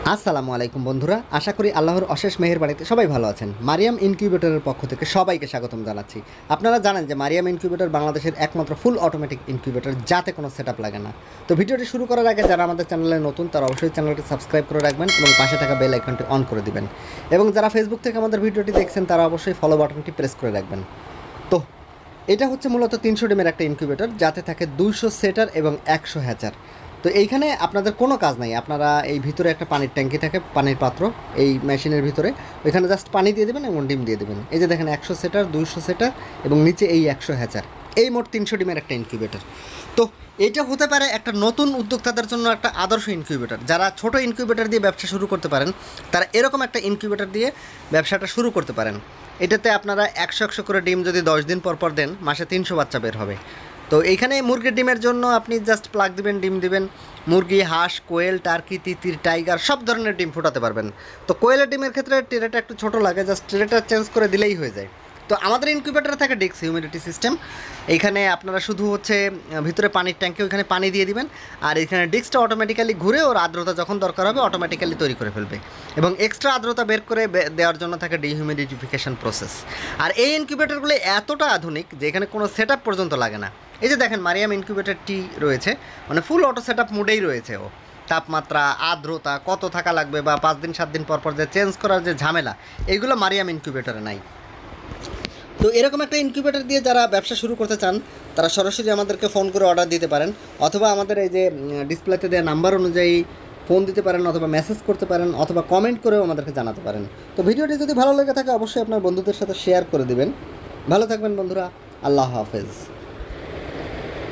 আসসালামু আলাইকুম বন্ধুরা, আশা করি আল্লাহর অশেষ মেহেরবানিতে সবাই ভালো আছেন। মারিয়াম ইনকিউবেটরের পক্ষ থেকে সবাইকে স্বাগতম জানাচ্ছি। আপনারা জানেন যে মারিয়াম ইনকিউবেটর বাংলাদেশের একমাত্র ফুল অটোমেটিক ইনকিউবেটর, যাতে কোনো সেটআপ লাগে না। তো ভিডিওটি শুরু করার আগে যারা আমাদের চ্যানেলে নতুন তারা অবশ্যই চ্যানেলটি সাবস্ক্রাইব করে রাখবেন এবং পাশে থাকা বেল আইকনটি অন করে দিবেন। এবং যারা ফেসবুক থেকে আমাদের ভিডিওটি দেখছেন তারা অবশ্যই ফলো বাটনটি প্রেস করে রাখবেন। তো এটা হচ্ছে মূলত 300 ডিমের একটা ইনকিউবেটর, যাতে থাকে 200 সেটার এবং 100 হ্যাচার। তো এইখানে আপনাদের কোনো কাজ নাই, আপনারা এই ভিতরে একটা পানির ট্যাঙ্কি থাকে, পানির পাত্র এই মেশিনের ভিতরে, ওইখানে জাস্ট পানি দিয়ে দেবেন এবং ডিম দিয়ে দেবেন। এই যে দেখেন 100 সেটার, 200 সেটার এবং নিচে এই 100 হ্যাচার, এই মোট 300 ডিমের একটা ইনকিউবেটর। তো এটা হতে পারে একটা নতুন উদ্যোক্তাদের জন্য একটা আদর্শ ইনকিউবেটর। যারা ছোট ইনকিউবেটর দিয়ে ব্যবসা শুরু করতে পারেন তারা এরকম একটা ইনকিউবেটর দিয়ে ব্যবসাটা শুরু করতে পারেন। এটাতে আপনারা 100 করে ডিম যদি 10 দিন পর পর দেন, মাসে 300 বাচ্চা বের হবে। তো এইখানে মুরগির ডিমের জন্য আপনি জাস্ট প্লাগ দিবেন, ডিম দিবেন। মুরগি, হাঁস, কোয়েল, টার্কি, তিতির, টাইগার সব ধরনের ডিম ফোটাতে পারবেন। তো কোয়েলের ডিমের ক্ষেত্রে ট্রেটা একটু ছোটো লাগে, জাস্ট ট্রেটা চেঞ্জ করে দিলেই হয়ে যায়। তো আমাদের ইনকিউবেটরে থাকে ডিক্স হিউমিডিটি সিস্টেম। এইখানে আপনারা শুধু হচ্ছে ভিতরে পানির ট্যাঙ্কে ওইখানে পানি দিয়ে দিবেন, আর এইখানে ডিক্সটা অটোমেটিক্যালি ঘুরে ওর আর্দ্রতা যখন দরকার হবে অটোমেটিক্যালি তৈরি করে ফেলবে। এবং এক্সট্রা আর্দ্রতা বের করে দেওয়ার জন্য থাকে ডিহিউমিডিফিকেশন প্রসেস। আর এই ইনকিউবেটরগুলো এতটা আধুনিক যে এখানে কোনো সেট পর্যন্ত লাগে না। এই যে দেখেন মারিয়াম ইনকিউবেটরটি রয়েছে, মানে ফুল অটো সেট মোডেই রয়েছে ও। তাপমাত্রা, আর্দ্রতা কত থাকা লাগবে বা 5 দিন 7 দিন পর পর যে চেঞ্জ করার যে ঝামেলা, এইগুলো মারিয়াম ইনকিউবেটরে নাই। তো এরকম একটা ইনকিউবেটর দিয়ে যারা ব্যবসা শুরু করতে চান তারা সরাসরি আমাদেরকে ফোন করে অর্ডার দিতে পারেন, অথবা আমাদের এই যে ডিসপ্লেতে দেওয়া নাম্বার অনুযায়ী ফোন দিতে পারেন, অথবা মেসেজ করতে পারেন, অথবা কমেন্ট করেও আমাদেরকে জানাতে পারেন। তো ভিডিওটি যদি ভালো লেগে থাকে অবশ্যই আপনার বন্ধুদের সাথে শেয়ার করে দিবেন। ভালো থাকবেন বন্ধুরা, আল্লাহ হাফেজ।